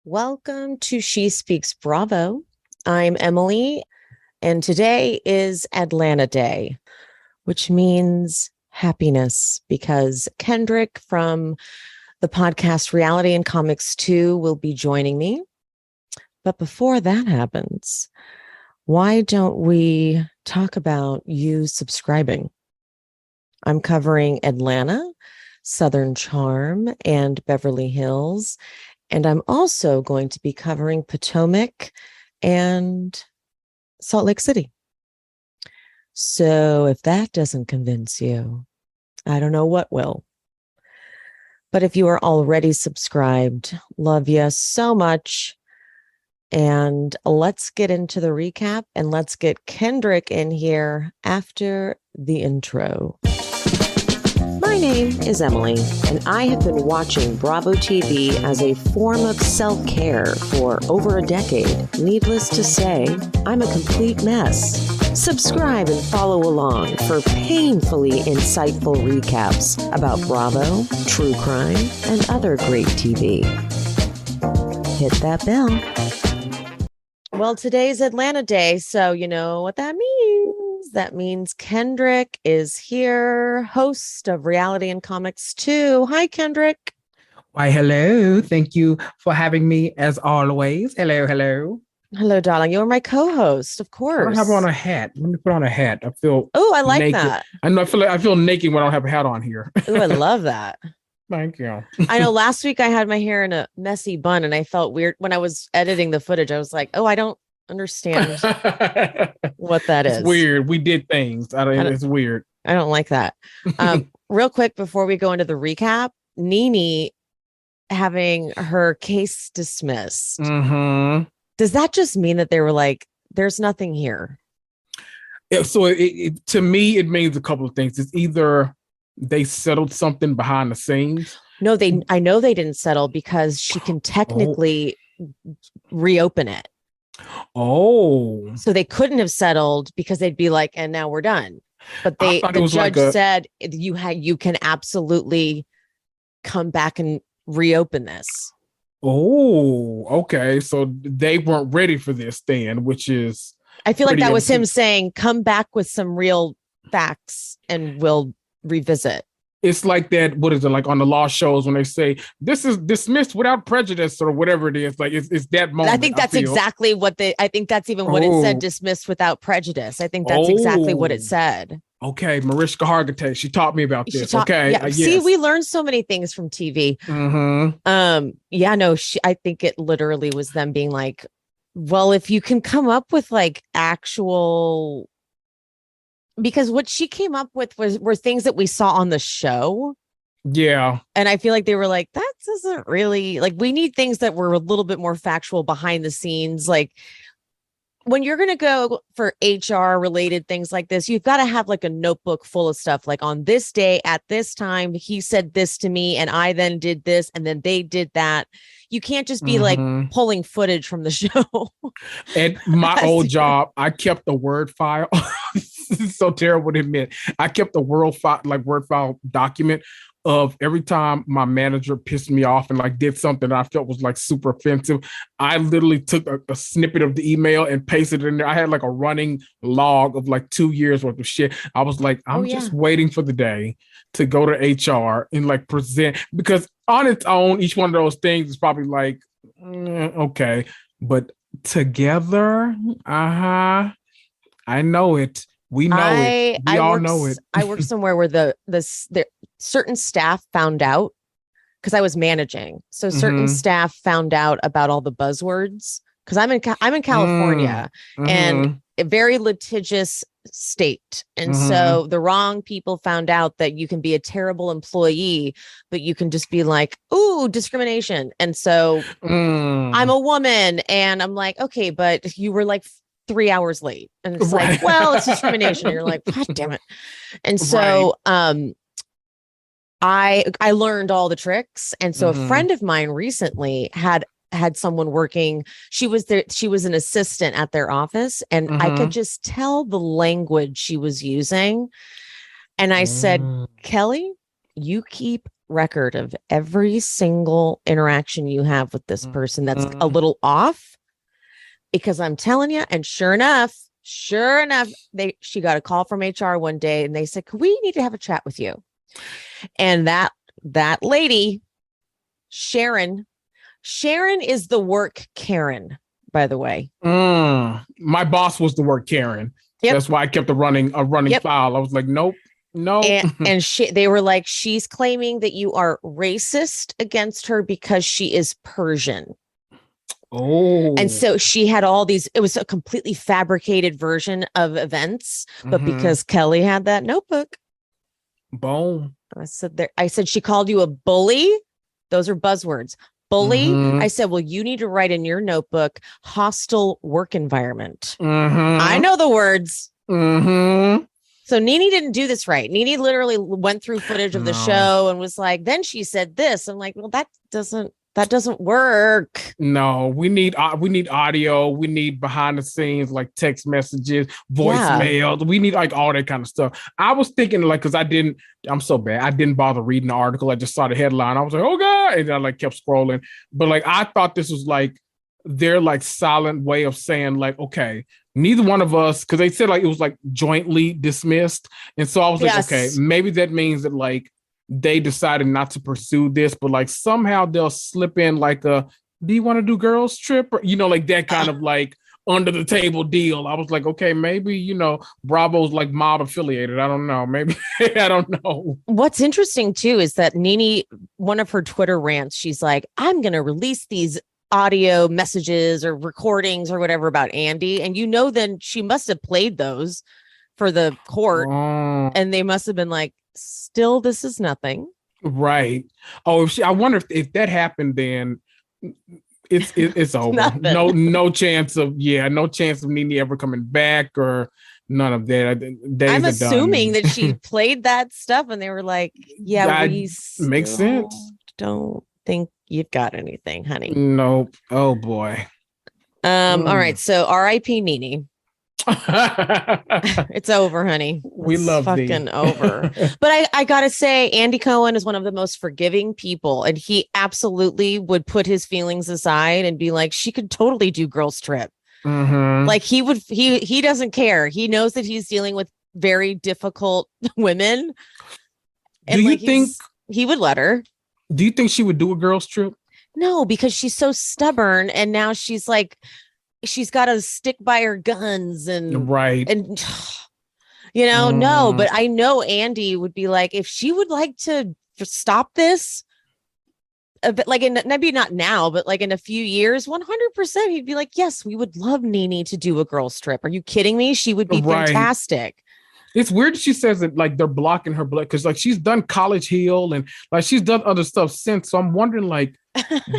Welcome to She Speaks Bravo. I'm Emily, and today is Atlanta Day, which means happiness because Kendrick from the podcast Reality and Comics 2 will be joining me. But before that happens, why don't we talk about you subscribing? I'm covering Atlanta, Southern Charm, and Beverly Hills. And I'm also going to be covering Potomac and Salt Lake City. So if that doesn't convince you, I don't know what will. But if you are already subscribed, love you so much. And let's get into the recap and let's get Kendrick in here after the intro. My name is Emily, and I have been watching Bravo TV as a form of self-care for over a decade. Needless to say, I'm a complete mess. Subscribe and follow along for painfully insightful recaps about Bravo, true crime, and other great TV. Hit that bell. Well, today's Atlanta Day, so you know what that means. That means Kendrick is here, host of Reality and Comics 2. Hi, Kendrick. Why, hello. Thank you for having me as always. Hello, hello. Hello, darling. You're my co-host, of course. I don't have on a hat. Let me put on a hat. I feel I like naked. that. I feel naked when I don't have a hat on here. Oh, I love that. Thank you. I know last week I had my hair in a messy bun and I felt weird when I was editing the footage. I was like, I don't understand what that is. It's weird. We did things. It's weird. I don't like that. Real quick before we go into the recap, Nene having her case dismissed. Mm-hmm. Does that just mean that they were like, there's nothing here? Yeah, so to me, it means a couple of things. It's either they settled something behind the scenes. No, I know they didn't settle because she can technically reopen it. Oh, so they couldn't have settled because they'd be like, and now we're done. But the judge said you can absolutely come back and reopen this. Oh, okay. So they weren't ready for this then, which is I feel like that was him saying, come back with some real facts and we'll revisit. It's like that. What is it like on the law shows when they say this is dismissed without prejudice or whatever it is? Like it's that moment. I think that's exactly what I think that's even what it said. Dismissed without prejudice. I think that's exactly what it said. Okay, Mariska Hargitay. She taught me about this. Okay, yeah. Yes. See, we learned so many things from TV. Mm-hmm. Yeah, no. I think it literally was them being like, well, if you can come up with like actual. Because what she came up with were things that we saw on the show. Yeah. And I feel like they were like, that doesn't really like, we need things that were a little bit more factual behind the scenes. Like when you're going to go for HR related things like this, you've got to have like a notebook full of stuff. Like on this day at this time, he said this to me and I then did this and then they did that. You can't just be like pulling footage from the show. At my old job, I kept the Word file. This is so terrible to admit. I kept the Word file document of every time my manager pissed me off and like did something that I felt was like super offensive. I literally took a snippet of the email and pasted it in there. I had like a running log of like 2 years worth of shit. I was like, I'm just waiting for the day to go to HR and like present, because on its own, each one of those things is probably like, okay, but together, I know it. We know it. We all know it. I work somewhere where the certain staff found out because I was managing. So certain staff found out about all the buzzwords because I'm in California and a very litigious state. And so the wrong people found out that you can be a terrible employee, but you can just be like, ooh, discrimination. And so I'm a woman and I'm like, okay, but you were like 3 hours late. And it's like, well, it's discrimination. And you're like, God damn it. And so I learned all the tricks. And so a friend of mine recently had someone working. She was an assistant at their office. And I could just tell the language she was using. And I said, Kelly, you keep record of every single interaction you have with this person that's a little off, because I'm telling you, and sure enough, she got a call from HR one day and they said, we need to have a chat with you. And that lady, Sharon is the work Karen, by the way. My boss was the work Karen. Yep. That's why I kept a running file. I was like, nope. No. And they were like, she's claiming that you are racist against her because she is Persian. Oh. And so she had all these, it was a completely fabricated version of events, but because Kelly had that notebook. Boom. I said, she called you a bully. Those are buzzwords. Bully. I said, well, you need to write in your notebook, hostile work environment. I know the words. So Nene didn't do this right. Nene literally went through footage of the show and was like, then she said this. I'm like, well, that doesn't work. No, we need audio. We need behind the scenes, like text messages, voicemails. Yeah. We need like all that kind of stuff. I was thinking like, cause I'm so bad. I didn't bother reading the article. I just saw the headline. I was like, oh God. And I like kept scrolling, but like, I thought this was like their like silent way of saying like, okay, neither one of us, cause they said like, it was like jointly dismissed. And so I was like, okay, maybe that means that like, they decided not to pursue this, but like somehow they'll slip in like do you want to do girls trip? Or, like that kind of like under the table deal. I was like, okay, maybe, Bravo's like mob affiliated. I don't know. Maybe, I don't know. What's interesting too, is that Nene, one of her Twitter rants, she's like, I'm going to release these audio messages or recordings or whatever about Andy. And then she must have played those for the court and they must have been like, still, this is nothing. Right. Oh, I wonder if that happened, then it's over. No chance of Nene ever coming back or none of that. I'm assuming that she played that stuff and they were like, yeah, we makes sense. Don't think you've got anything, honey. Nope. Oh boy. All right. So R.I.P. Nene. It's over, honey. We love fucking over. But I gotta say, Andy Cohen is one of the most forgiving people, and he absolutely would put his feelings aside and be like, she could totally do girls trip. Like he doesn't care. He knows that he's dealing with very difficult women. And do you think he would let her? Do you think she would do a girls trip? No, because she's so stubborn, and now she's like, she's got to stick by her guns and no, but I know Andy would be like, if she would like to stop this a bit, like maybe not now, but like in a few years, 100% he'd be like, yes, we would love Nene to do a girls trip. Are you kidding me? She would be fantastic. It's weird she says that like they're blocking her blood because like she's done College Hill and like she's done other stuff since. So I'm wondering like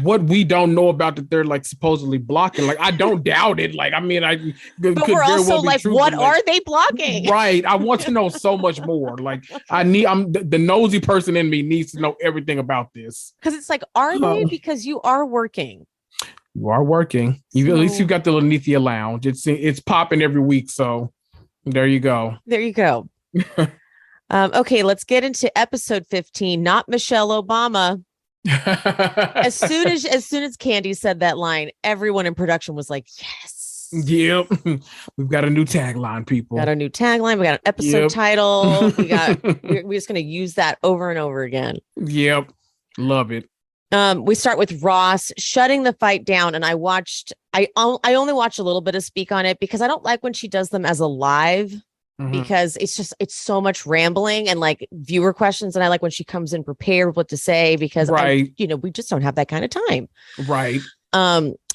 what we don't know about that they're like supposedly blocking. Like I don't doubt it. Like I mean, but we're also like, what are they blocking? Right. I want to know so much more. Like I'm the nosy person in me needs to know everything about this. Because it's like, are they? Because you are working. You are working. At least you got the Lanithia Lounge. It's popping every week. So. There you go. Okay, let's get into episode 15. Not Michelle Obama. As soon as Kandi said that line, everyone in production was like, yes. Yep. We've got a new tagline, people. We got an episode title. We're just going to use that over and over again. Yep. Love it. We start with Ross shutting the fight down, and I only watched a little bit of Speak on It because I don't like when she does them as a live because it's so much rambling and like viewer questions, and I like when she comes in prepared with what to say because we just don't have that kind of time. Right.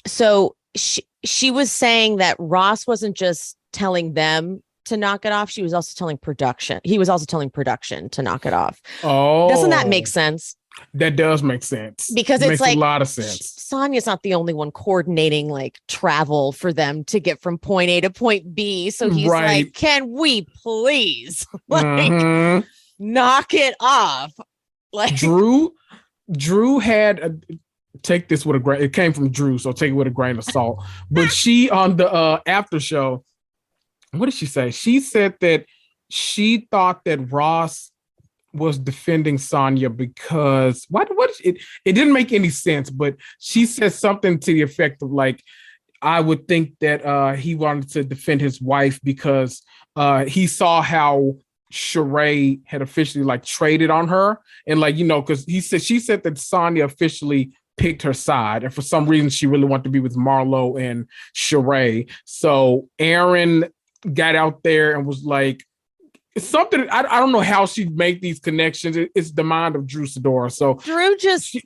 So she was saying that Ross wasn't just telling them to knock it off. He was also telling production to knock it off. Oh, doesn't that make sense? That does make sense because it's like a lot of sense. Sonya's not the only one coordinating like travel for them to get from point A to point B. So he's like, can we please knock it off? Like Drew had take this with a grain. It came from Drew, so take it with a grain of salt. But she on the after show, what did she say? She said that she thought that Ross was defending Sonya because it didn't make any sense, but she said something to the effect of like, I would think that he wanted to defend his wife because he saw how Sheree had officially like traded on her, and like, you know, because she said that Sonya officially picked her side, and for some reason she really wanted to be with Marlo and Sheree. So Aaron got out there and was like, it's something. I don't know how she'd make these connections. It's the mind of Drew Sidora. So Drew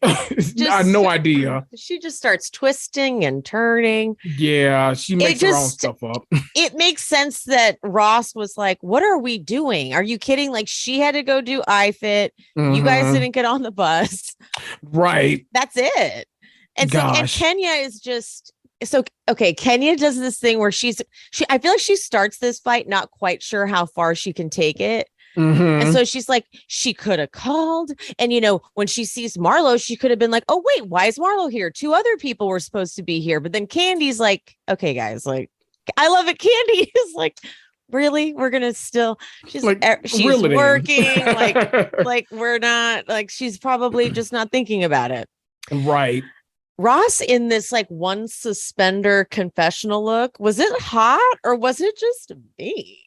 I had no idea. She just starts twisting and turning. Yeah, she makes her own stuff up. It makes sense that Ross was like, "What are we doing? Are you kidding? Like, she had to go do iFit. You guys didn't get on the bus, right? That's it." And so, and Kenya is just. So, okay, Kenya does this thing where I feel like she starts this fight not quite sure how far she can take it. And so she's like, she could have called. And, you know, when she sees Marlo, she could have been like, oh, wait, why is Marlo here? 2 other people were supposed to be here. But then Candy's like, okay, guys, like, I love it. Candy is like, really? We're going to still, she's like, she's working. like we're not, like, she's probably just not thinking about it. Right. Ross in this like one suspender confessional look, was it hot or was it just me?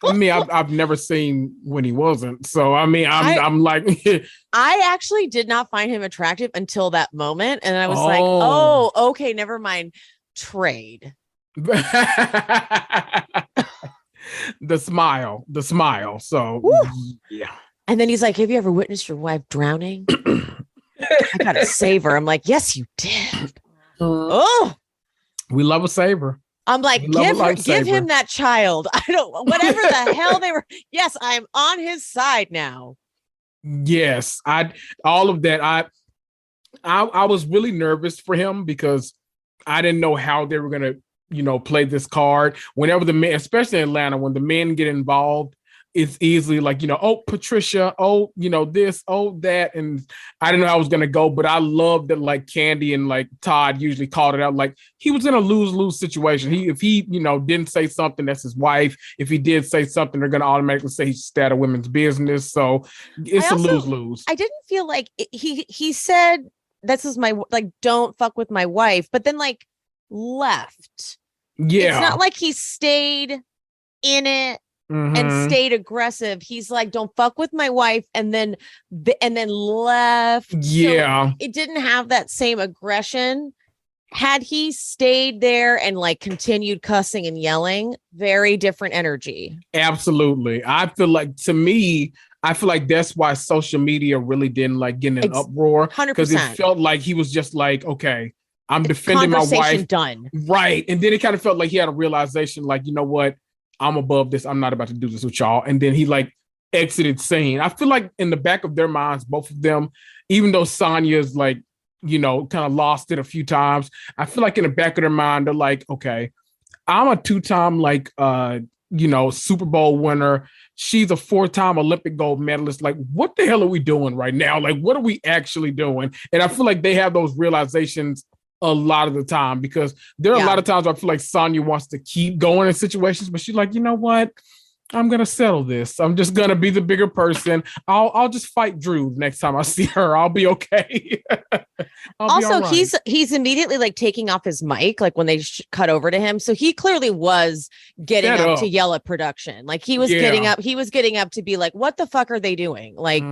I mean, I've never seen when he wasn't. So, I mean, I'm like, I actually did not find him attractive until that moment. And I was like, oh, okay, never mind. Trade. The smile. So, yeah. And then he's like, have you ever witnessed your wife drowning? I gotta save her. I'm like, yes, you did. Oh, we love a saver. I'm like, give him that child. I don't, whatever the hell they were. Yes, I'm on his side now. Yes, all of that. I was really nervous for him because I didn't know how they were gonna, you know, play this card. Whenever the men, especially in Atlanta, when the men get involved, it's easily like, you know, oh, Patricia, oh, you know, this, oh, that. And I didn't know how I was going to go, but I love that like Kandi and like Todd usually called it out. Like he was in a lose-lose situation. If he, you know, didn't say something, that's his wife. If he did say something, they're going to automatically say he's out of women's business. So it's a lose-lose. I didn't feel like he said, this is my, like, don't fuck with my wife, but then like left. Yeah. It's not like he stayed in it. And stayed aggressive. He's like, don't fuck with my wife, and then left. Yeah. So it didn't have that same aggression. Had he stayed there and like continued cussing and yelling, very different energy. Absolutely. I feel like, to me, that's why social media really didn't like get in an uproar. 100%. Because it felt like he was just like, okay, I'm defending my wife. Done. Right. And then it kind of felt like he had a realization, like, you know what? I'm above this. I'm not about to do this with y'all. And then he like exited scene. I feel like in the back of their minds, both of them, even though Sonya's like, you know, kind of lost it a few times, I feel like in the back of their mind, they're like, okay, I'm a 2-time like, you know, Super Bowl winner. She's a 4-time Olympic gold medalist. Like, what the hell are we doing right now? Like, what are we actually doing? And I feel like they have those realizations a lot of the time, because there are a lot of times where I feel like Sonya wants to keep going in situations, but she's like, you know what? I'm going to settle this. I'm just going to be the bigger person. I'll just fight Drew next time I see her. I'll be okay. Also, he's immediately like taking off his mic, like when they cut over to him. So he clearly was getting up to yell at production. Like he was getting up to be like, what the fuck are they doing? Like,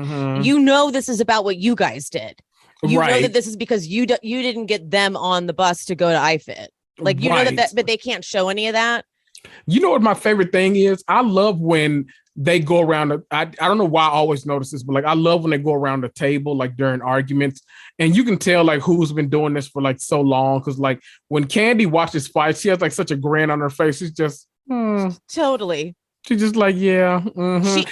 you know, this is about what you guys did. You know that this is because you didn't get them on the bus to go to iFit. Like, you know that, but they can't show any of that. You know what my favorite thing is? I love when they go around. I don't know why I always notice this, but like I love when they go around the table, like during arguments, and you can tell like who's been doing this for like so long. Because like when Kandi watches fights, she has like such a grin on her face. She's just totally. She's just like, yeah. She knew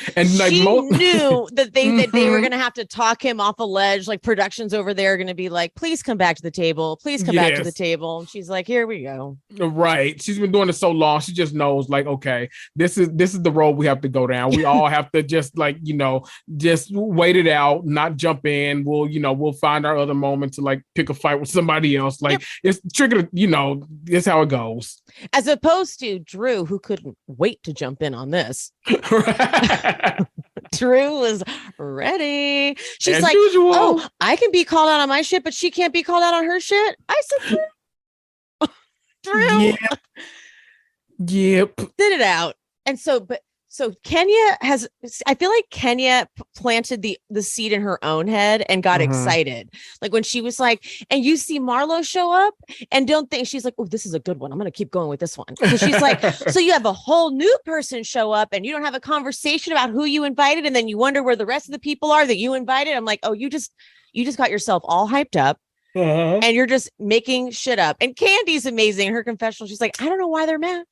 that they were going to have to talk him off a ledge. Like production's over there going to be like, please come back to the table. Please come back to the table. And she's like, here we go. Right. She's been doing it so long. She just knows like, okay, this is the road we have to go down. We all have to just like, you know, just wait it out, not jump in. We'll find our other moment to like pick a fight with somebody else. Like it's triggered, you know, it's how it goes. As opposed to Drew, who couldn't wait to jump in on this. Drew was ready. She's As like, usual. oh, I can be called out on my shit, but she can't be called out on her shit. I said, Drew. Yep. Did it out. And so Kenya has, I feel like Kenya planted the seed in her own head and got excited. Like when she was like, and you see Marlo show up and don't think, she's like, oh, this is a good one. I'm going to keep going with this one. So she's like, so you have a whole new person show up and you don't have a conversation about who you invited. And then you wonder where the rest of the people are that you invited. I'm like, oh, you just got yourself all hyped up. And you're just making shit up. And Kandi's amazing. Her confessional, she's like, I don't know why they're mad.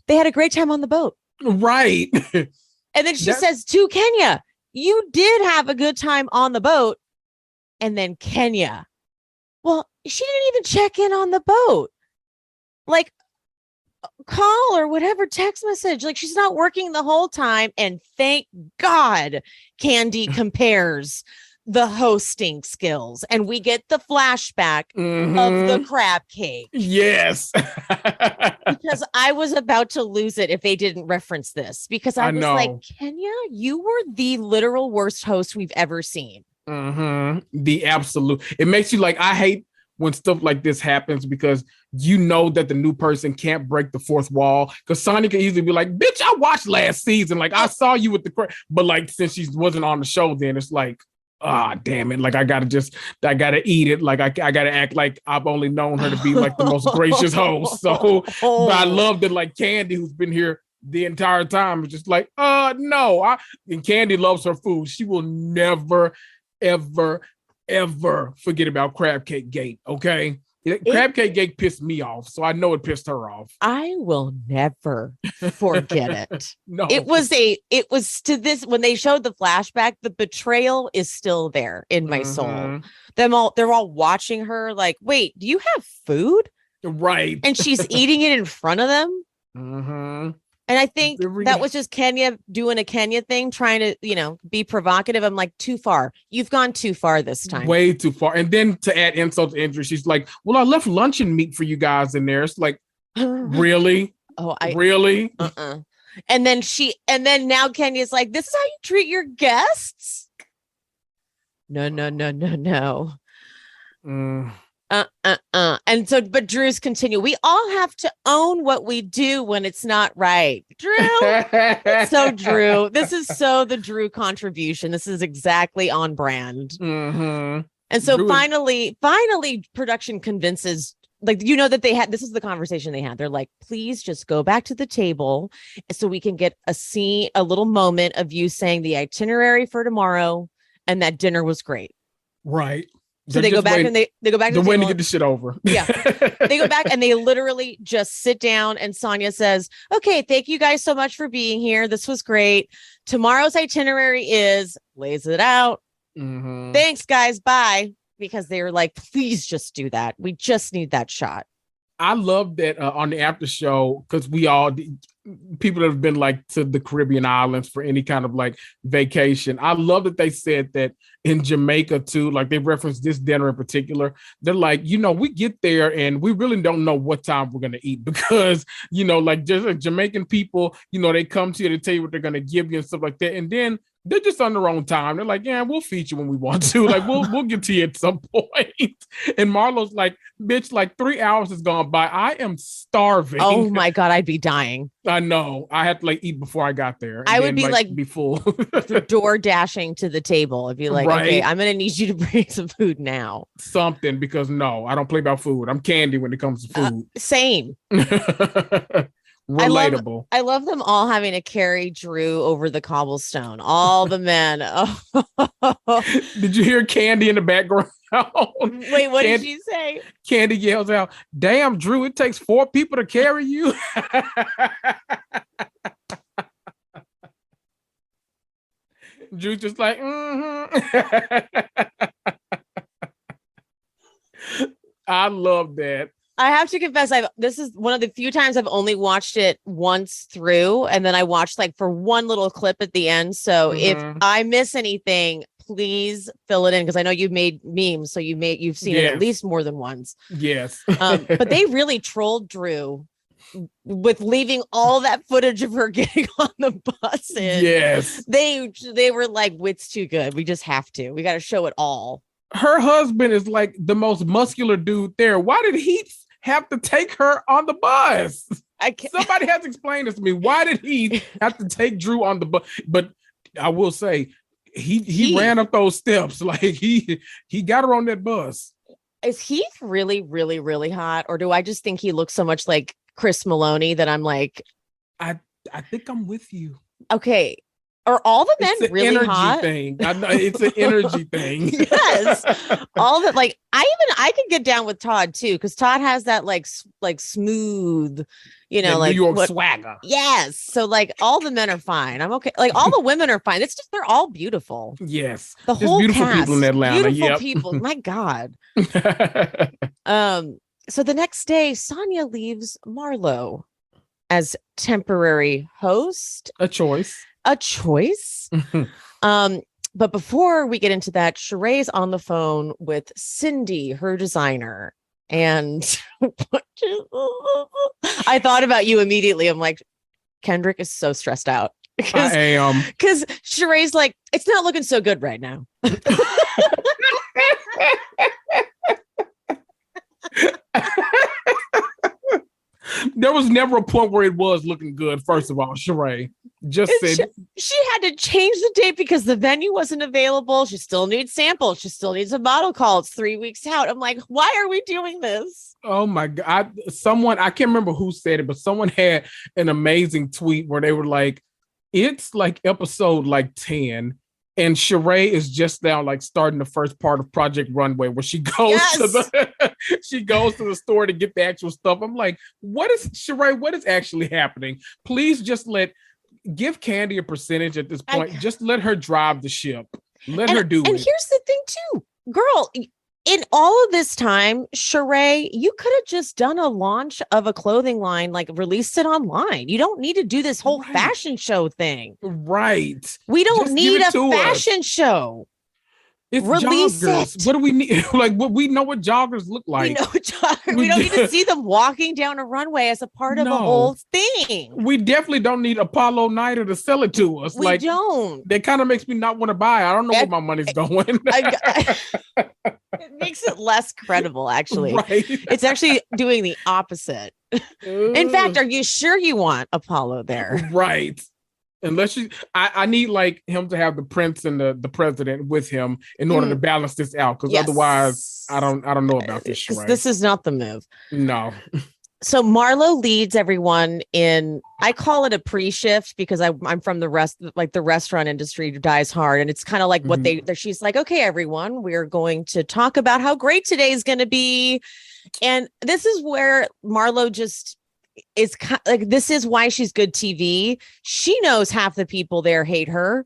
They had a great time on the boat. Right. And then she says to Kenya, you did have a good time on the boat. And then Kenya, well, she didn't even check in on the boat. Like, call or whatever, text message. Like, she's not working the whole time. And thank God Kandi compares the hosting skills and we get the flashback of the crab cake. Yes. Because I was about to lose it if they didn't reference this, because I was like, Kenya, you were the literal worst host we've ever seen. The absolute. It makes you like, I hate when stuff like this happens because you know that the new person can't break the fourth wall. Because Sonny could easily be like, bitch, I watched last season. Like, I saw you with the crab. But like, since she wasn't on the show, then it's like, damn it. Like, I gotta eat it. Like, I gotta act like I've only known her to be like the most gracious host. So, but I love that, like, Kandi, who's been here the entire time, is just like, no. And Kandi loves her food. She will never, ever, ever forget about Crab Cake Gate. Okay. Crab Cake Gate pissed me off, so I know it pissed her off. I will never forget it. No, it was to this, when they showed the flashback, the betrayal is still there in my soul. They're all watching her like, wait, do you have food? Right. And she's eating it in front of them. And I think that was just Kenya doing a Kenya thing, trying to, be provocative. I'm like, too far. You've gone too far this time. Way too far. And then to add insult to injury, she's like, well, I left luncheon meat for you guys in there. It's like, really? Really? And then now Kenya's like, this is how you treat your guests? No. And so, but Drew's continue. We all have to own what we do when it's not right. Drew. So Drew, this is so the Drew contribution. This is exactly on brand. And so Drew finally production convinces, like, that they had, this is the conversation they had. They're like, please just go back to the table so we can get a little moment of you saying the itinerary for tomorrow and that dinner was great. Right. So they go back and they go back to the waiting table. to get the shit over. Yeah. They go back and they literally just sit down and Sonia says, okay, thank you guys so much for being here. This was great. Tomorrow's itinerary lays it out. Thanks, guys. Bye. Because they were like, please just do that. We just need that shot. I love that on the after show, because people that have been like to the Caribbean islands for any kind of like vacation. I love that they said that in Jamaica too, like they referenced this dinner in particular. They're like, we get there and we really don't know what time we're going to eat because, like just like Jamaican people, they come to you to tell you what they're going to give you and stuff like that. And then they're just on their own time. They're like, yeah, we'll feed you when we want to. Like, we'll get to you at some point. And Marlo's like, bitch, like 3 hours has gone by. I am starving. Oh my God, I'd be dying. I know. I had to like eat before I got there. I would be like be full. Door dashing to the table. I'd be like, okay, I'm going to need you to bring some food now. Something, because no, I don't play about food. I'm Kandi when it comes to food. Same. Relatable. I love them all having to carry Drew over the cobblestone. All the men. Oh. Did you hear Kandi in the background? Wait, what did she say? Kandi yells out, damn, Drew, it takes 4 people to carry you. Drew just like, I love that. I have to confess, this is one of the few times I've only watched it once through, and then I watched like for one little clip at the end. So if I miss anything, please fill it in, because I know you've made memes, so you've seen it at least more than once. Yes. But they really trolled Drew with leaving all that footage of her getting on the bus in. Yes. They were like, it's too good. We just have to. We got to show it all. Her husband is like the most muscular dude there. Why did he have to take her on the bus? Somebody has to explain this to me. Why did he have to take Drew on the bus? But I will say, he ran up those steps. Like he got her on that bus. Is Heath really, really, really hot? Or do I just think he looks so much like Chris Maloney that I'm like, I think I'm with you. Okay. Are all the men really hot? Thing. I know it's an energy thing. Yes. All that, like, I can get down with Todd too, because Todd has that like smooth, like New York swagger. Yes. So like all the men are fine. I'm okay. Like all the women are fine. It's just they're all beautiful. Yes. The whole beautiful cast, people in Atlanta. Beautiful people. My God. So the next day, Sonia leaves Marlo as temporary host. A choice. But before we get into that, Sheree's on the phone with Cindy, her designer. And I thought about you immediately. I'm like, Kendrick is so stressed out. I am. Because Sheree's like, it's not looking so good right now. There was never a point where it was looking good. First of all, Sheree just said she had to change the date because the venue wasn't available. She still needs samples. She still needs a model call. It's 3 weeks out. I'm like, why are we doing this? Oh my God. I can't remember who said it, but someone had an amazing tweet where they were like, it's like episode like 10. And Sheree is just now like starting the first part of Project Runway where she goes to the store to get the actual stuff. I'm like, what is actually happening? Please just give Kandi a percentage at this point. Just let her drive the ship. Let her do it. And here's the thing too, girl, in all of this time, Sheree, you could have just done a launch of a clothing line, like released it online. You don't need to do this whole fashion show thing. Right. We don't need a fashion show. It's release joggers. It. What do we need? Like, we know what joggers look like. We know joggers. We don't need to see them walking down a runway as a part of a whole thing. We definitely don't need Apollo Nighter to sell it to us. We don't. That kind of makes me not want to buy it. I don't know where my money's going. It makes it less credible, actually. Right. It's actually doing the opposite. In fact, are you sure you want Apollo there? Right. Unless I need like him to have the prince and the president with him in order to balance this out, because otherwise I don't know about this. Right? This is not the move. No. So Marlo leads everyone in, I call it a pre-shift because I'm from the restaurant industry dies hard. And it's kind of like what she's like, okay, everyone, we're going to talk about how great today is going to be. And this is where Marlo just is like, this is why she's good TV. She knows half the people there hate her.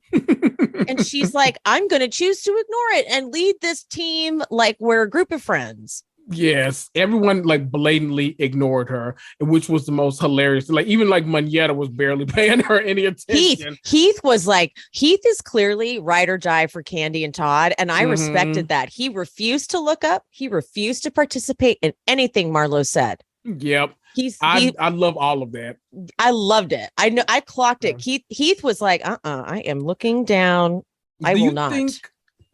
And she's like, I'm going to choose to ignore it and lead this team like we're a group of friends. Yes, everyone like blatantly ignored her, which was the most hilarious. Like even like Manetta was barely paying her any attention. Heath is clearly ride or die for Kandi and Todd, and I respected that. He refused to look up. He refused to participate in anything Marlo said. Yep. I love all of that. I loved it. I know I clocked it. Heath was like, I am looking down. I will not.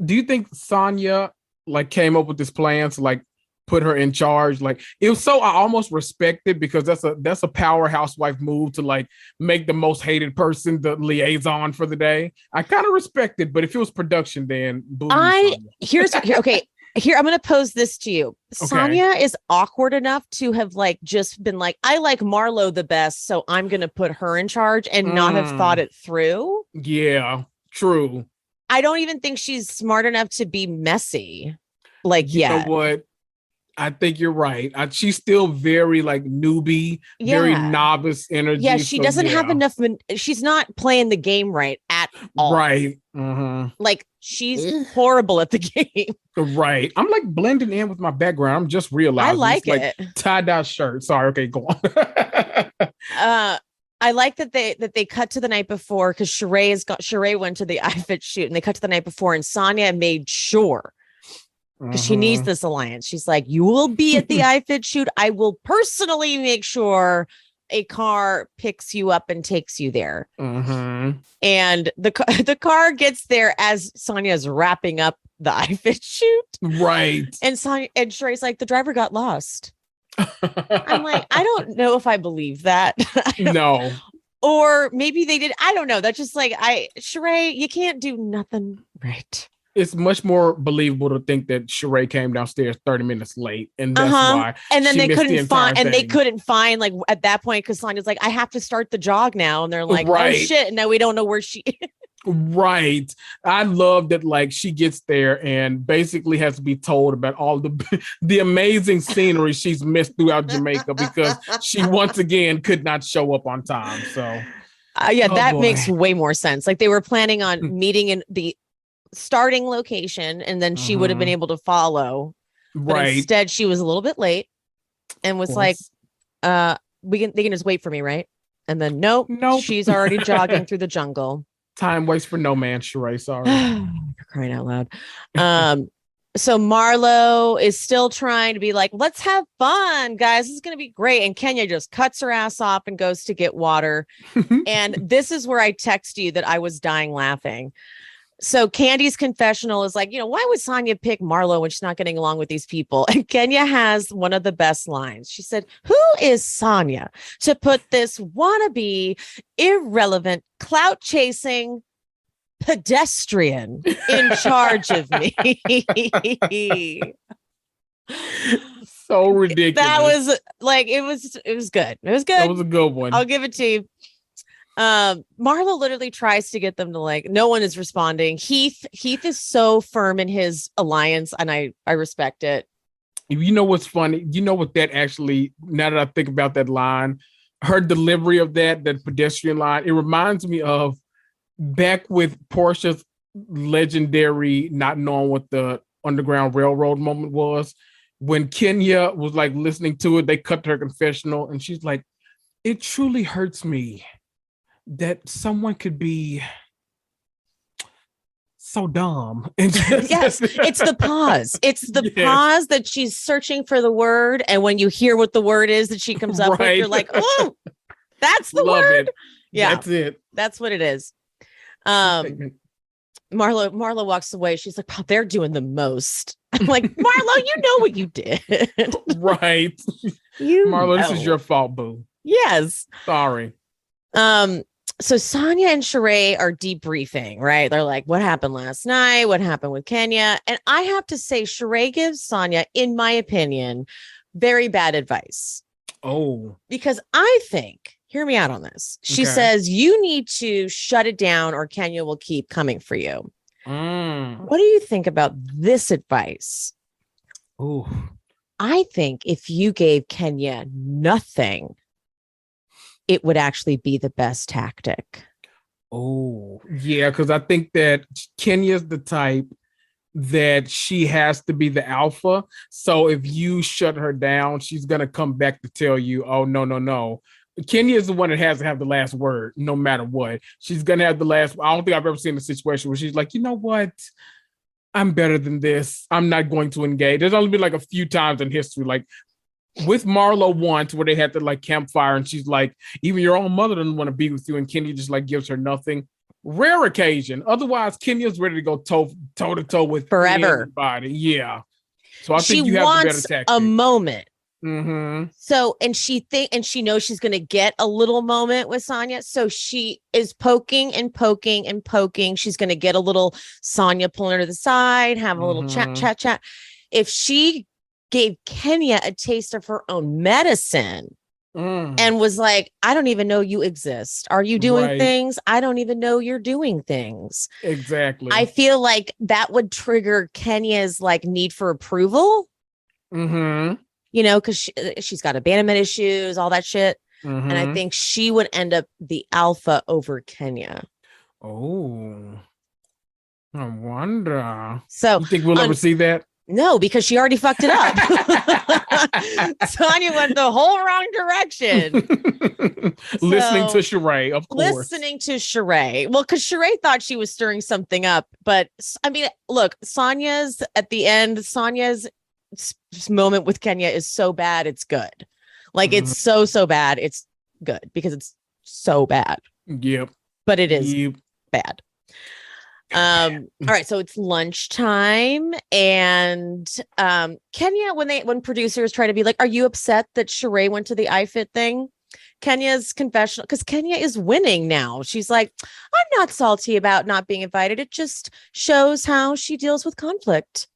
Do you think Sonia like came up with this plan to like put her in charge? Like it was so I almost respect it because that's a power housewife move to like make the most hated person the liaison for the day. I kind of respect it, but if it was production, then Here, I'm going to pose this to you. Okay. Sonia is awkward enough to have like just been like, I like Marlo the best, so I'm going to put her in charge and not have thought it through. Yeah, true. I don't even think she's smart enough to be messy. Like, you know what? I think you're right. She's still very like newbie, very novice energy. Yeah, she doesn't have enough. She's not playing the game right at all. Right. Like she's horrible at the game. Right. I'm like blending in with my background. I'm just realizing. I like it. Like, tie-dye shirt. Sorry. Okay, go on. I like that they cut to the night before because Sheree went to the iFit shoot and they cut to the night before and Sonia made sure. Because she needs this alliance. She's like, you will be at the iFit shoot. I will personally make sure a car picks you up and takes you there. Mm-hmm. And the car gets there as Sonya's wrapping up the iFit shoot. Right. And Sheree's like, the driver got lost. I'm like, I don't know if I believe that. No. Or maybe they did. I don't know. That's just like, Sheree, you can't do nothing right. It's much more believable to think that Sheree came downstairs 30 minutes late, and that's why. And then they couldn't find, and they couldn't find, like, at that point, because Sonya's like, I have to start the jog now, and they're like, oh shit, and now we don't know where she is. Right. I love that, like, she gets there and basically has to be told about all the amazing scenery she's missed throughout Jamaica because she once again could not show up on time. So that makes way more sense. Like, they were planning on meeting in the starting location, and then she would have been able to follow. But instead, she was a little bit late and was like, they can just wait for me, right? And then nope. She's already jogging through the jungle. Time waits for no man, Sheree. Sorry. You're crying out loud. So Marlo is still trying to be like, let's have fun, guys. This is going to be great. And Kenya just cuts her ass off and goes to get water. And this is where I text you that I was dying laughing. So Kandi's confessional is like, why would Sonya pick Marlo when she's not getting along with these people? And Kenya has one of the best lines. She said, who is Sonya to put this wannabe, irrelevant, clout chasing pedestrian in charge of me? So ridiculous. That was like, it was good. It was good. That was a good one. I'll give it to you. Marlo literally tries to get them to, like, no one is responding. Heath is so firm in his alliance, and I respect it. You know what's funny? You know what that actually, now that I think about that line, her delivery of that pedestrian line, it reminds me of back with Portia's legendary not knowing what the Underground Railroad moment was, when Kenya was like listening to it, they cut to her confessional, and she's like, it truly hurts me that someone could be so dumb. And yes, it's the pause. It's the pause that she's searching for the word. And when you hear what the word is that she comes up with, you're like, oh, that's the word. Yeah, that's it. That's what it is. Marlo walks away. She's like, wow, they're doing the most. I'm like, Marlo, you know what you did. Right. Marlo, this is your fault, boo. Yes. Sorry. So Sonya and Sheree are debriefing, right? They're like, what happened last night? What happened with Kenya? And I have to say, Sheree gives Sonya, in my opinion, very bad advice. Oh. Because I think, hear me out on this. She says, you need to shut it down or Kenya will keep coming for you. What do you think about this advice? Oh. I think if you gave Kenya nothing, it would actually be the best tactic. Oh, yeah, because I think that Kenya's the type that she has to be the alpha. So if you shut her down, she's going to come back to tell you, oh, no. Kenya is the one that has to have the last word, no matter what. She's going to have the last. I don't think I've ever seen a situation where she's like, you know what? I'm better than this. I'm not going to engage. There's only been like a few times in history, like with Marlo once, where they had the like campfire, and she's like, even your own mother doesn't want to be with you, and Kenya just like gives her nothing. Rare occasion. Otherwise, Kenya's ready to go toe to toe with forever. Everybody. Yeah. So I think you have the better tactic. A moment. Mm-hmm. So, and she knows she's going to get a little moment with Sonya. So she is poking and poking and poking. She's going to get a little Sonya pulling her to the side, have a little chat. If she gave Kenya a taste of her own medicine and was like, I don't even know you exist. Are you doing things? I don't even know you're doing things. Exactly. I feel like that would trigger Kenya's like need for approval. Mm-hmm. You know, because she's got abandonment issues, all that shit. Mm-hmm. And I think she would end up the alpha over Kenya. Oh, I wonder. So you think we'll ever see that? No, because she already fucked it up. Sonya went the whole wrong direction. Listening to Sheree, of course. Listening to Sheree. Well, because Sheree thought she was stirring something up. But I mean, look, Sonya's at the end, Sonya's moment with Kenya is so bad, it's good. Like it's so bad. It's good because it's so bad. Yep. But it is bad. All right, so it's lunchtime, and Kenya, when producers try to be like, are you upset that Sheree went to the iFit thing? Kenya's confessional, because Kenya is winning now. She's like, I'm not salty about not being invited. It just shows how she deals with conflict.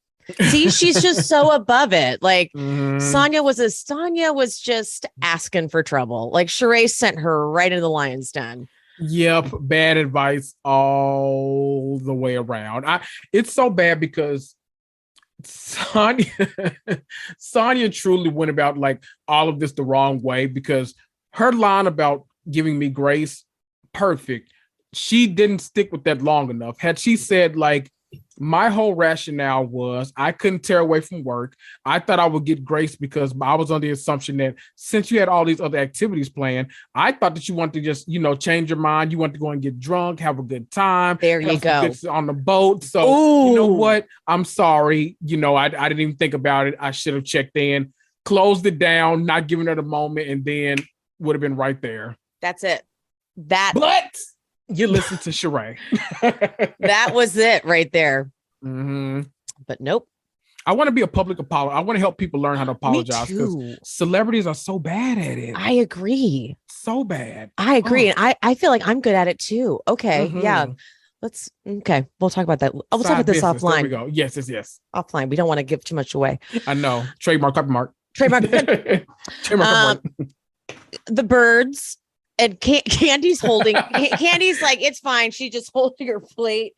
See, she's just so above it. Like Sonia was just asking for trouble. Like Sheree sent her right into the lion's den. Yep, bad advice all the way around. It's so bad because Sonia truly went about like all of this the wrong way, because her line about giving me grace, perfect. She didn't stick with that long enough. Had she said like, my whole rationale was I couldn't tear away from work. I thought I would get grace because I was under the assumption that since you had all these other activities planned, I thought that you wanted to just, change your mind. You want to go and get drunk, have a good time. There you go. On the boat. So you know what? I'm sorry. I didn't even think about it. I should have checked in, closed it down, not giving her the moment, and then would have been right there. That's it. But you listen to Sheree. That was it right there. Mm-hmm. But nope. I want to be a public apologist. I want to help people learn how to apologize because celebrities are so bad at it. I agree. So bad. I agree. And I feel like I'm good at it too. Okay. Mm-hmm. Yeah. We'll talk about that. We'll talk about this offline. There we go. Yes. Offline. We don't want to give too much away. I know. Trademark. The birds. And Candy's holding. Candy's like, it's fine. She just holding her plate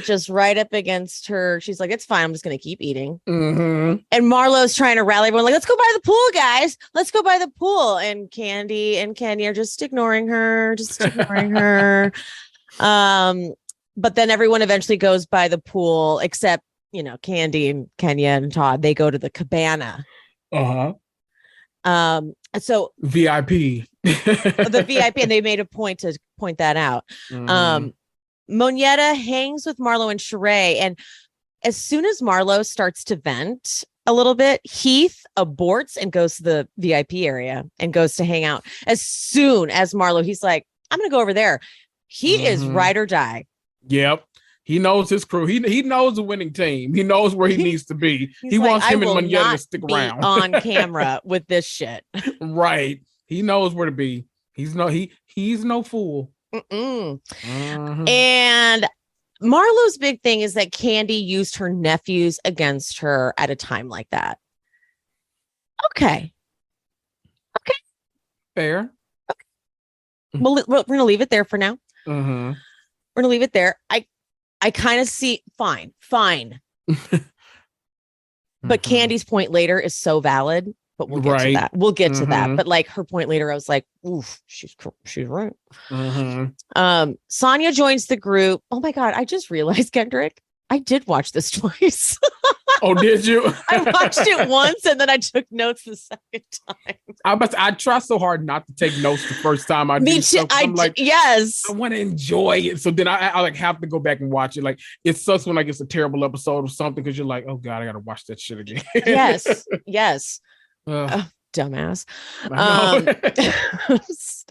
just right up against her. She's like, it's fine. I'm just gonna keep eating. Mm-hmm. And Marlo's trying to rally everyone, like, let's go by the pool, guys. Let's go by the pool. And Kandi and Kenya are just ignoring her. But then everyone eventually goes by the pool, except Kandi and Kenya and Todd. They go to the cabana. So VIP. The VIP, and they made a point to point that out. Moneta hangs with Marlo and Sheree, and as soon as Marlo starts to vent a little bit, Heath aborts and goes to the VIP area and goes to hang out. As soon as Marlo, he's like, I'm gonna go over there. He is ride or die. Yep. He knows his crew. He knows the winning team. He knows where he needs to be. He wants him and Moneta to stick around on camera with this shit. Right. He knows where to be. He's no fool. And Marlo's big thing is that Kandi used her nephews against her at a time like that. Okay. Fair. Okay. We're going to leave it there for now. Mm-hmm. We're going to leave it there. I kind of see fine. But Candy's point later is so valid, but we'll get to that. We'll get to that. But like her point later, I was like, oof, she's right. Sonia joins the group. Oh my God. I just realized, Kendrick, I did watch this twice. Oh, did you? I watched it once and then I took notes the second time. I try so hard not to take notes the first time I do. Me too. Yes. I want to enjoy it. So then I like have to go back and watch it. Like it sucks when like it's a terrible episode or something because you're like, oh God, I got to watch that shit again. Yes. Dumbass.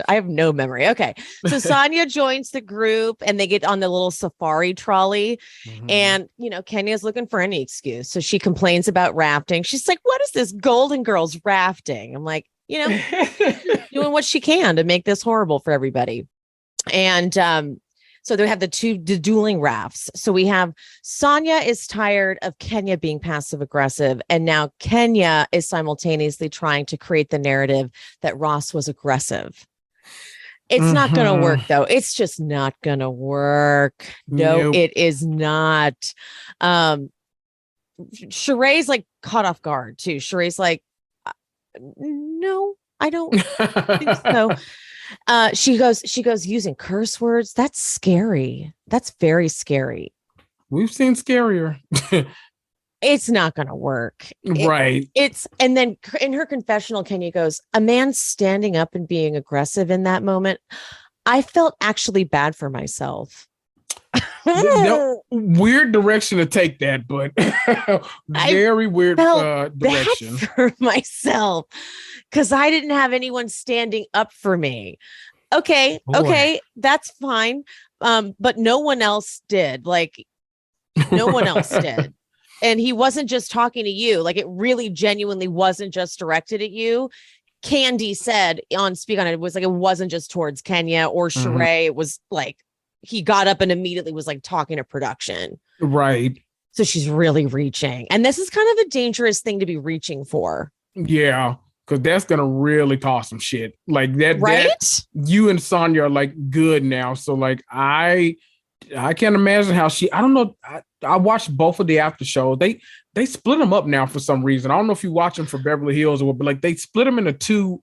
I have no memory. Okay. So Sonia joins the group and they get on the little safari trolley and, Kenya's looking for any excuse. So she complains about rafting. She's like, what is this Golden Girls rafting? I'm like, doing what she can to make this horrible for everybody. And, so they have the dueling rafts. So we have Sonia is tired of Kenya being passive aggressive. And now Kenya is simultaneously trying to create the narrative that Ross was aggressive. It's not going to work, though. It's just not going to work. No, It is not. Sheree's like caught off guard, too. Sheree's like, no, I don't think so. She goes using curse words. That's scary. That's very scary. We've seen scarier. It's not going to work. Right. And then in her confessional, Kenya goes, a man standing up and being aggressive in that moment. I felt actually bad for myself. Weird direction to take that, but very weird direction for myself because I didn't have anyone standing up for me. Okay, that's fine. But no one else did. Like, no one else did. And he wasn't just talking to you. Like, it really genuinely wasn't just directed at you. Kandi said on Speak On It, was like, it wasn't just towards Kenya or Sheree. It was like, he got up and immediately was like talking to production. Right. So she's really reaching. And this is kind of a dangerous thing to be reaching for. Yeah. Because that's going to really cause some shit. Like that. Right? You and Sonya are like good now. So like, I can't imagine how I don't know. I watched both of the after shows. They split them up now for some reason. I don't know if you watch them for Beverly Hills or what, but like they split them into 2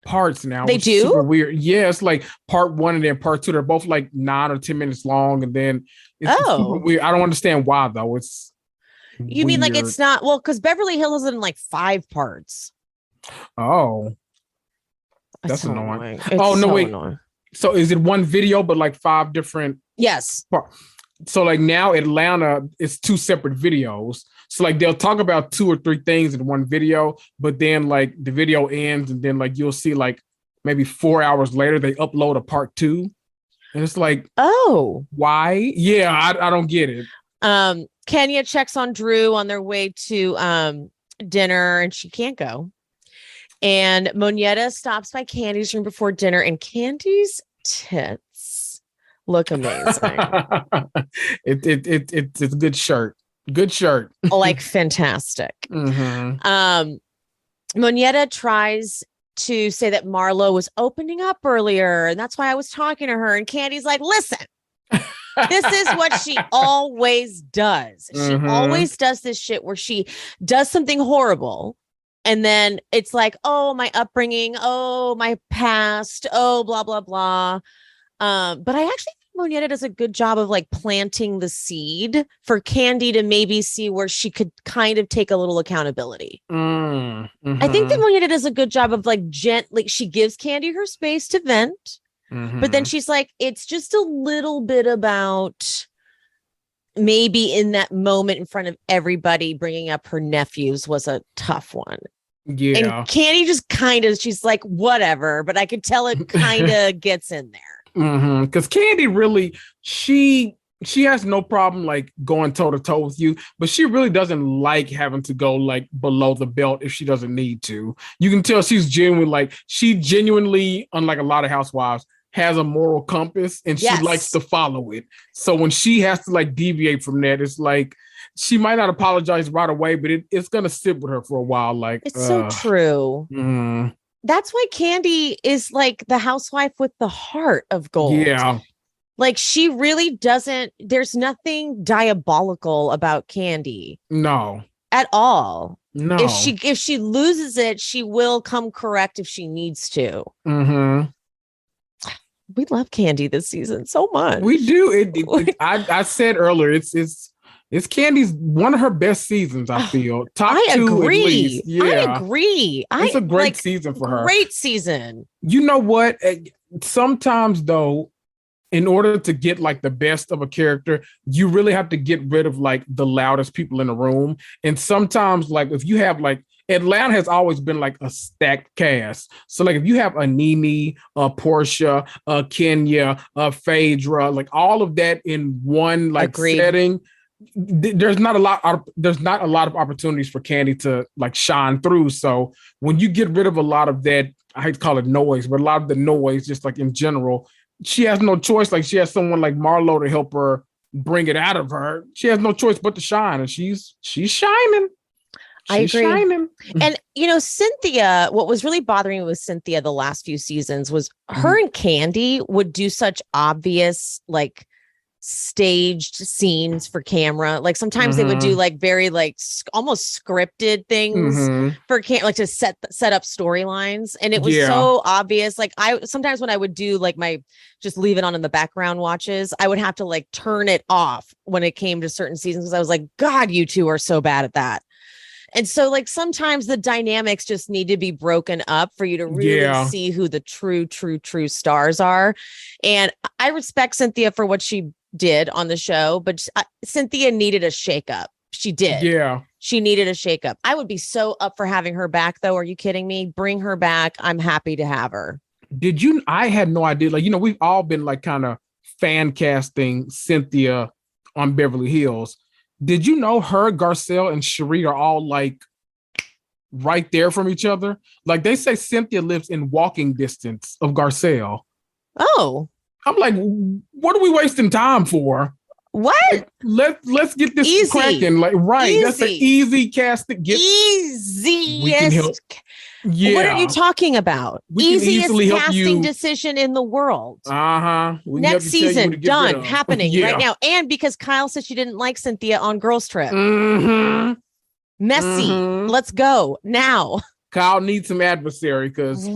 parts now. They do? Super weird. Yeah, it's like part 1 and then part 2. They're both like 9 or 10 minutes long, and then it's super weird. I don't understand why though. It's you mean like it's not because Beverly Hills is in like 5 parts. Oh, that's so annoying. Wait. Annoying. So is it one video but like 5 different? Yes. So like now Atlanta is 2 separate videos. So like they'll talk about 2 or 3 things in one video, but then like the video ends and then like you'll see like maybe 4 hours later they upload a part 2. And it's like, oh, why? Yeah, I don't get it. Kenya checks on Drew on their way to dinner and she can't go. And Monietta stops by Candy's room before dinner and Candy's tits look amazing. It's a good shirt. Good shirt. Like fantastic. Monietta tries to say that Marlo was opening up earlier and that's why I was talking to her. And Candy's like, listen, this is what she always does. She always does this shit where she does something horrible. And then it's like, oh, my upbringing, oh, my past, oh, blah, blah, blah. But I actually think Monietta does a good job of like planting the seed for Kandi to maybe see where she could kind of take a little accountability. I think that Monietta does a good job of like gently, she gives Kandi her space to vent, but then she's like, it's just a little bit about maybe in that moment in front of everybody bringing up her nephews was a tough one. Yeah. And Kandi just kind of, she's like, whatever, but I could tell it kind of gets in there. Because Kandi really, she has no problem like going toe to toe with you, but she really doesn't like having to go like below the belt if she doesn't need to. You can tell she's genuinely, unlike a lot of housewives, has a moral compass and she likes to follow it. So when she has to like deviate from that, it's like she might not apologize right away, but it's gonna sit with her for a while. Like it's so true. That's why Kandi is like the housewife with the heart of gold. Yeah. Like she really doesn't, there's nothing diabolical about Kandi. No. At all. No. If she loses it, she will come correct if she needs to. We love Kandi this season so much. We do. I said earlier, it's Kandi's one of her best seasons, I feel. Top 2 agree. At least. Yeah. I agree. It's a great season for her. Great season. You know what? Sometimes though, in order to get like the best of a character, you really have to get rid of like the loudest people in the room. And sometimes like if you have like Atlanta has always been like a stacked cast. So like if you have a Nene, a Portia, a Kenya, a Phaedra, like all of that in one like setting, there's not a lot of opportunities for Kandi to like shine through. So when you get rid of a lot of that, I hate to call it noise, but a lot of the noise, just like in general, she has no choice. Like she has someone like Marlo to help her bring it out of her. She has no choice but to shine, and she's shining. I agree. Shining. And you know, Cynthia, what was really bothering me with Cynthia the last few seasons was her and Kandi would do such obvious like staged scenes for camera. Like sometimes they would do like very like almost scripted things for like to set up storylines, and it was so obvious. Like I sometimes when I would do like my just leave it on in the background watches, I would have to like turn it off when it came to certain seasons because I was like, God, you two are so bad at that. And so like sometimes the dynamics just need to be broken up for you to really see who the true stars are. And I respect Cynthia for what she did on the show, but Cynthia needed a shakeup. She did. Yeah. She needed a shakeup. I would be so up for having her back, though. Are you kidding me? Bring her back. I'm happy to have her. I had no idea. Like, we've all been like kind of fan casting Cynthia on Beverly Hills. Did you know her, Garcelle, and Sheree are all like right there from each other? Like, they say Cynthia lives in walking distance of Garcelle. Oh. I'm like, what are we wasting time for? What? Like, let's get this cracking. Like, right. Easy. That's an easy cast to get. Easiest. Yeah. What are you talking about? Easiest casting decision in the world. Next season, done, happening right now. And because Kyle said she didn't like Cynthia on Girls Trip. Messy. Let's go now. Kyle needs some adversary because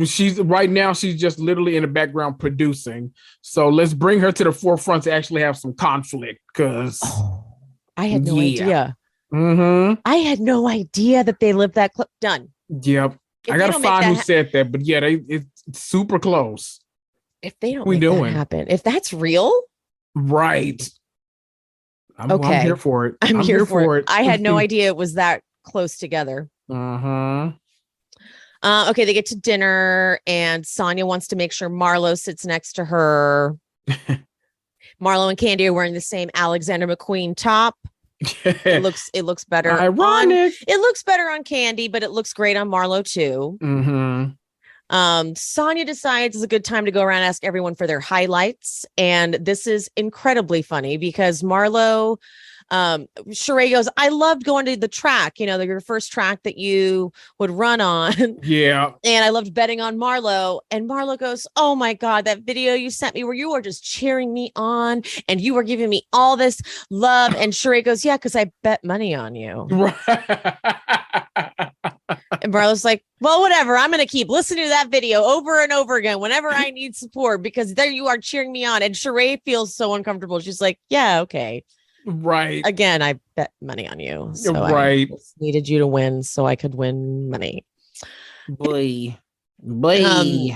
she's just literally in the background producing. So let's bring her to the forefront to actually have some conflict. Because I had no idea. I had no idea that they lived that clip. Done. Yep. I gotta find who said that, but yeah, it's super close. If they don't make that happen, if that's real, right? I'm here for it. I'm here for it. I had no idea it was that close together. Okay, they get to dinner, and Sonia wants to make sure Marlo sits next to her. Marlo and Kandi are wearing the same Alexander McQueen top. It looks better. Ironic. It looks better on Kandi, but it looks great on Marlo too. Sonia decides it's a good time to go around and ask everyone for their highlights, and this is incredibly funny because Marlo, Sheree goes, I loved going to the track, your first track that you would run on. Yeah. And I loved betting on Marlo. And Marlo goes, oh my God, that video you sent me where you were just cheering me on and you were giving me all this love. And Sheree goes, yeah, because I bet money on you. And Marlo's like, well, whatever. I'm going to keep listening to that video over and over again whenever I need support because there you are cheering me on. And Sheree feels so uncomfortable. She's like, yeah, okay. Right. Again, I bet money on you. So right. I just needed you to win so I could win money. Boy. Sheree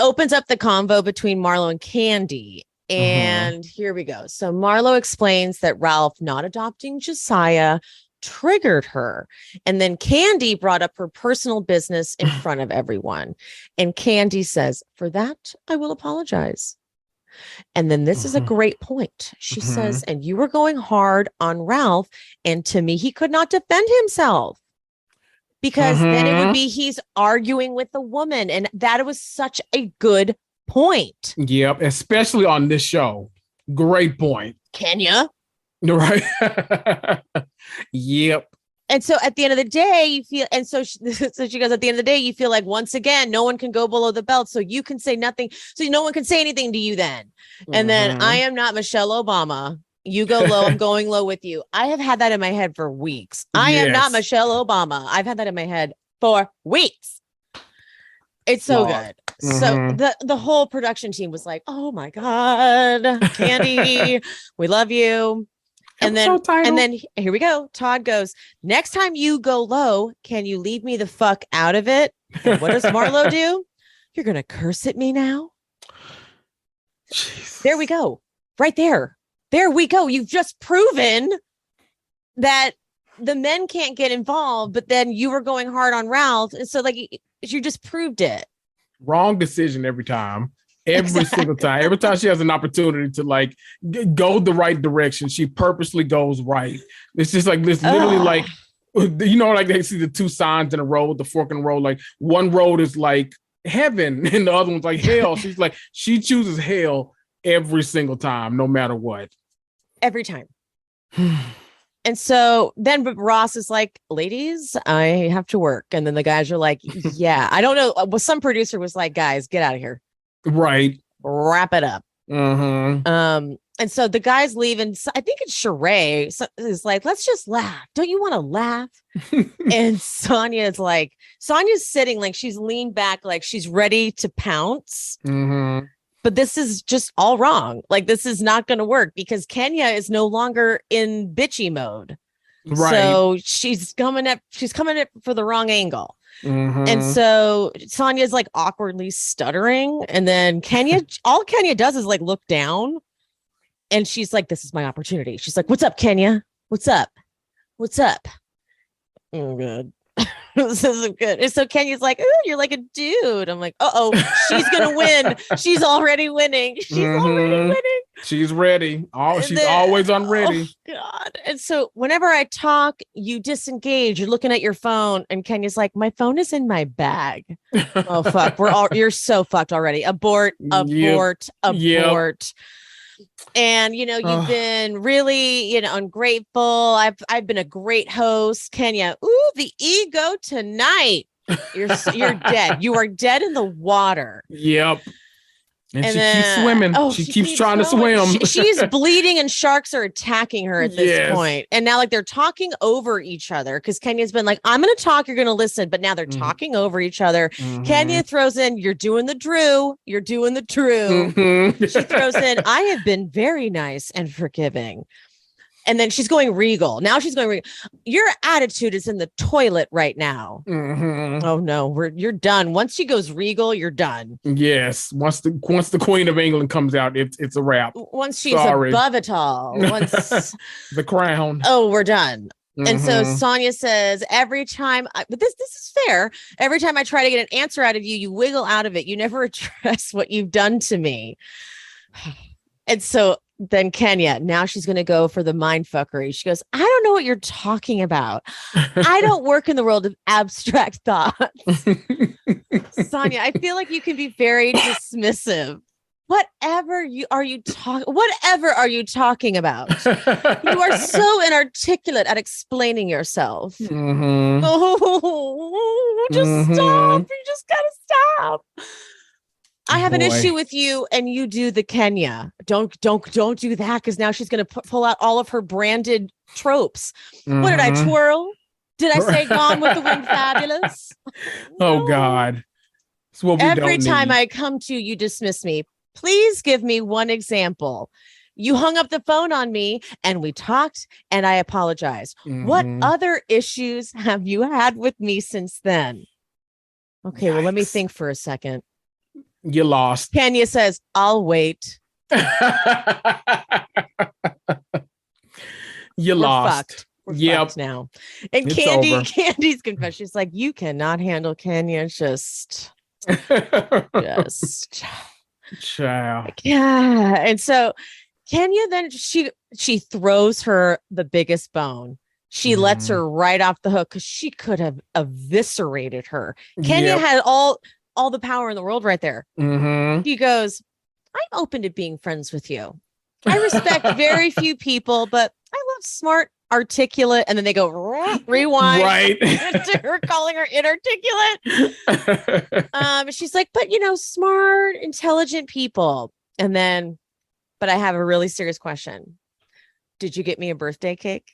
opens up the convo between Marlo and Kandi. And here we go. So Marlo explains that Ralph not adopting Josiah triggered her. And then Kandi brought up her personal business in front of everyone. And Kandi says, for that, I will apologize. And then this is a great point. She says, and you were going hard on Ralph. And to me, he could not defend himself because then it would be he's arguing with the woman. And that was such a good point. Yep. Especially on this show. Great point. Kenya. Right. Yep. And so at the end of the day, you feel, and so she goes, at the end of the day, you feel like once again, no one can go below the belt. So you can say nothing. So no one can say anything to you then. And then I am not Michelle Obama. You go low. I'm going low with you. I have had that in my head for weeks. I am not Michelle Obama. I've had that in my head for weeks. It's so good. So the whole production team was like, oh my God, Kandi, we love you. And then here we go. Todd goes, next time you go low, can you leave me the fuck out of it? And what does Marlo do? You're going to curse at me now? Jesus. There we go. Right there. There we go. You've just proven that the men can't get involved, but then you were going hard on Ralph. And so like, you just proved it. Wrong decision every time. Every single time. Every time she has an opportunity to like go the right direction, she purposely goes right. It's just like this literally like, like they see the two signs in a road, the fork in the road. Like one road is like heaven and the other one's like hell. She's like, she chooses hell every single time, no matter what. Every time. And so then Ross is like, ladies, I have to work. And then the guys are like, yeah, I don't know. Well, some producer was like, guys, get out of here. Right. Wrap it up. And so the guys leave, and I think it's Sheree is like, let's just laugh. Don't you want to laugh? And Sonya's sitting like she's leaned back, like she's ready to pounce. But this is just all wrong. Like, this is not going to work because Kenya is no longer in bitchy mode. Right. So she's coming at for the wrong angle. And so Sonya's like awkwardly stuttering. And then all Kenya does is like look down And she's like, this is my opportunity. She's like, what's up, Kenya? What's up? What's up? Oh, good. This isn't good. And so Kenya's like, ooh, you're like a dude. I'm like, she's gonna win. She's already winning. She's already winning. She's ready. She's always on ready. Oh, God. And so whenever I talk, you disengage. You're looking at your phone, and Kenya's like, my phone is in my bag. Oh fuck. You're so fucked already. Abort. And you've been really, ungrateful. I've been a great host. Kenya, ooh, the ego tonight. You're dead. You are dead in the water. Yep. And she keeps swimming. She keeps trying to swim. She's bleeding, and sharks are attacking her at this point. And now, like, they're talking over each other because Kenya's been like, I'm going to talk, you're going to listen. But now they're talking over each other. Kenya throws in, you're doing the Drew. You're doing the Drew. She throws in, I have been very nice and forgiving. And then she's going regal. Now she's going regal. Your attitude is in the toilet right now. Oh no, you're done. Once she goes regal, you're done. Yes. Once the Queen of England comes out, it's a wrap. Once she's above it all. Once the crown. Oh, we're done. And so Sonia says, every time, but this is fair. Every time I try to get an answer out of you, you wiggle out of it. You never address what you've done to me. And so then Kenya, now she's going to go for the mind fuckery. She goes, I don't know what you're talking about. I don't work in the world of abstract thoughts. Sonia, I feel like you can be very dismissive. Whatever are you talking about? You are so inarticulate at explaining yourself. Oh, just stop. You just got to stop. I have an issue with you, and you do the Kenya. Don't do that, because now she's going to pull out all of her branded tropes. What did I twirl? Did I say Gone with the Wind fabulous? Oh God! It's what we Every time I come to you, dismiss me. Please give me one example. You hung up the phone on me, and we talked, and I apologize. What other issues have you had with me since then? Okay, well, let me think for a second. You lost. Kenya says, I'll wait. You lost. We're fucked now. And it's Candy's confession. She's like, you cannot handle Kenya. Just. Child. Yeah. And so Kenya then she throws her the biggest bone. She lets her right off the hook because she could have eviscerated her. Kenya had all the power in the world right there. He goes, I'm open to being friends with you. I respect very few people, but I love smart, articulate. And then they go rewind. Right. To her calling her inarticulate. She's like, but smart, intelligent people. And then, but I have a really serious question. Did you get me a birthday cake?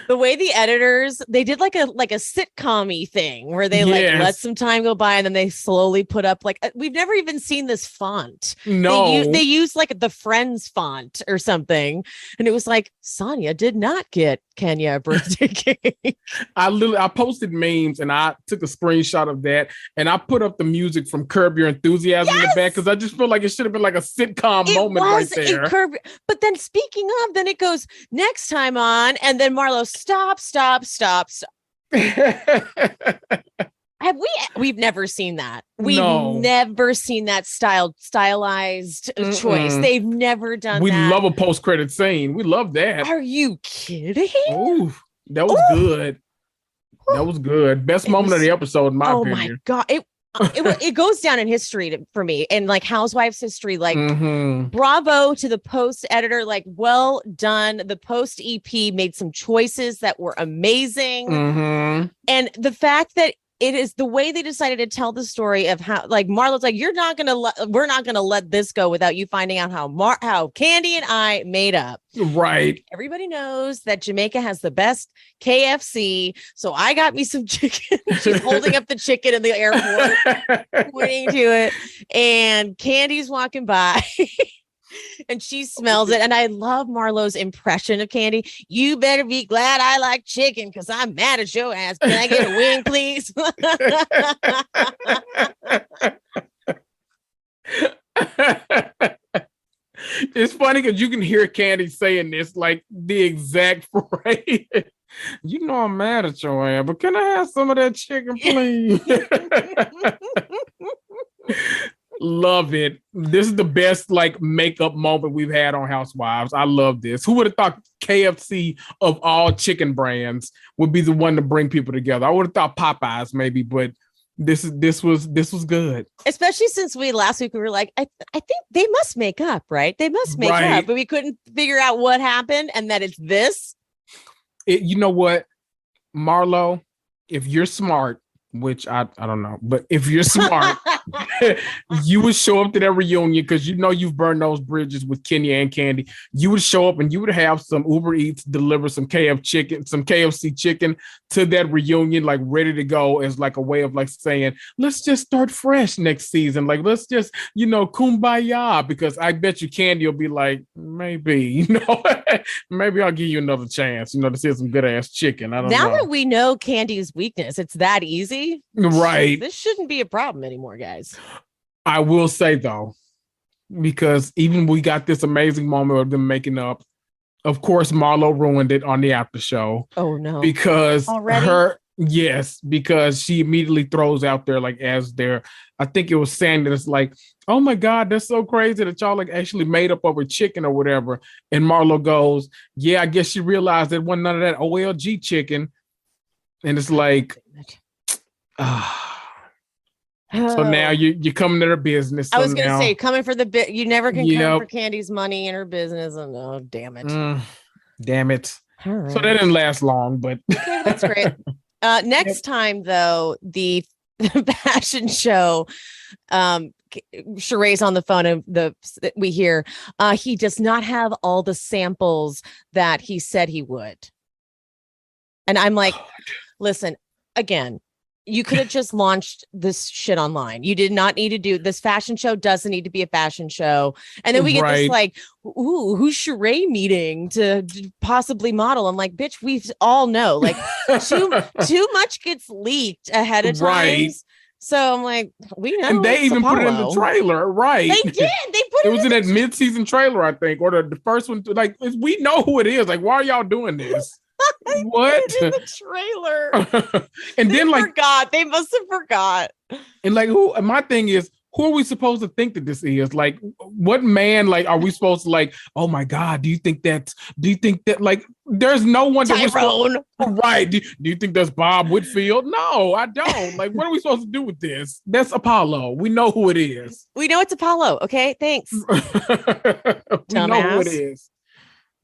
The way the editors, they did like a sitcom-y thing where they let some time go by, and then they slowly put up we've never even seen this font. No, they use like the Friends font or something, and it was like Sonia did not get Kenya a birthday cake. I posted memes, and I took a screenshot of that, and I put up the music from Curb Your Enthusiasm in the back because I just feel like it should have been like a sitcom moment right there. But then speaking of, then it goes next time on, and then Marlo, stop. We've never seen that. We've never seen that stylized choice. They've never done that. We love a post-credit scene. We love that. Are you kidding? Ooh, that was good. That was good. Best moment of the episode, in my opinion. Oh my God. It goes down in history for me, and like Housewives history, bravo to the post editor, well done. The post EP made some choices that were amazing. And the fact that it is the way they decided to tell the story of how, Marlo's like, we're not going to let this go without you finding out how Kandi and I made up. Right. Everybody knows that Jamaica has the best KFC. So I got me some chicken. She's holding up the chicken in the airport, pointing to it. And Kandi's walking by. And she smells it. And I love Marlo's impression of Kandi. You better be glad I like chicken because I'm mad at your ass. Can I get a wing, please? It's funny because you can hear Kandi saying this, like the exact phrase. You know I'm mad at your ass, but can I have some of that chicken, please? Love it. This is the best like makeup moment we've had on Housewives. I love this. Who would have thought KFC of all chicken brands would be the one to bring people together? I would have thought Popeyes maybe, but this was good. Especially since last week we were like, I think they must make up, right? They must make up, but we couldn't figure out what happened and that it's this. You know what, Marlo, if you're smart, which I don't know, but if you're smart, you would show up to that reunion because you know you've burned those bridges with Kenya and Kandi. You would show up and you would have some Uber Eats deliver some KFC chicken to that reunion, like ready to go as like a way of like saying, let's just start fresh next season. Like, let's just, kumbaya, because I bet you Kandi will be like, maybe, maybe I'll give you another chance, to see some good ass chicken. I don't know. Now that we know Kandi's weakness, it's that easy. Right. This shouldn't be a problem anymore, guys. I will say though, because even we got this amazing moment of them making up. Of course, Marlo ruined it on the after show. Oh no. Because because she immediately throws out there like as their, I think it was saying that it's like, oh my God, that's so crazy that y'all like actually made up over chicken or whatever. And Marlo goes, yeah, I guess she realized that wasn't none of that OLG chicken. And it's like, so now you're coming to their business. So I was going to say, coming for the bit, you never can come for Kandi's money in her business. And oh, damn it. Damn it. Right. So that didn't last long, but okay, that's great. Next time, though, the fashion show, Sheree's on the phone and we hear he does not have all the samples that he said he would. And I'm like, listen, again, you could have just launched this shit online. You did not need to do this. Fashion show doesn't need to be a fashion show. And then we get this like, ooh, who's Sheree meeting to possibly model? I'm like, bitch, we all know like too much gets leaked ahead of time. Right. So I'm like, we know. And they even put it in the trailer, right? They did. They put it was in that mid-season trailer, I think, or the first one. Like, we know who it is. Like, why are y'all doing this? What? Put it in the trailer. And then like forgot. They must have forgot. And like my thing is, who are we supposed to think that this is? Like, what man like are we supposed to like, oh my God, do you think that like there's no one Tyrone. Right. Do you think that's Bob Whitfield? No, I don't. Like, what are we supposed to do with this? That's Apollo. We know who it is. We know it's Apollo. Okay, thanks. We know who it is.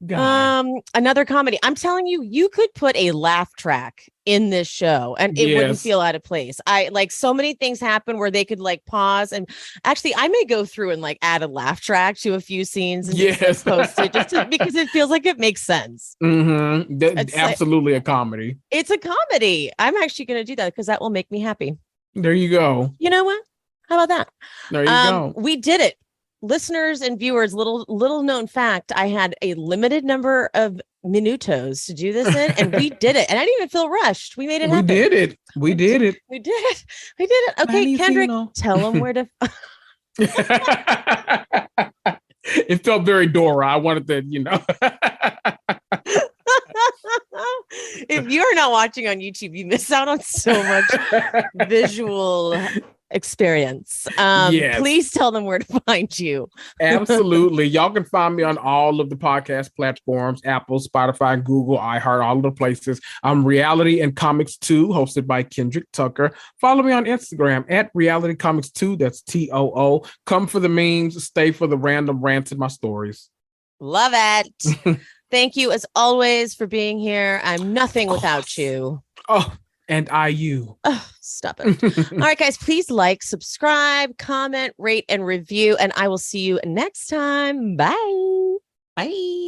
God. Another comedy. I'm telling you, you could put a laugh track in this show and it wouldn't feel out of place. I like so many things happen where they could like pause, and actually I may go through and like add a laugh track to a few scenes and just post it because it feels like it makes sense. Mm-hmm. That's absolutely a comedy. It's a comedy. I'm actually going to do that because that will make me happy. There you go. You know what? How about that? There you go. We did it. Listeners and viewers, little known fact, I had a limited number of minutos to do this in, and we did it. And I didn't even feel rushed. We made it happen. We did it. Okay, Kendrick, tell them where to. It felt very Dora. I wanted to, If you're not watching on YouTube, you miss out on so much visual experience. Please tell them where to find you. Absolutely. Y'all can find me on all of the podcast platforms: Apple, Spotify, Google, iHeart, all of the places. I'm Reality and Comics 2, hosted by Kendrick Tucker. Follow me on Instagram at Reality Comics 2. That's TOO. Come for the memes, stay for the random rants in my stories. Love it. Thank you as always for being here. I'm nothing without you. And you. Oh, stop it. All right, guys, please like, subscribe, comment, rate, and review. And I will see you next time. Bye. Bye.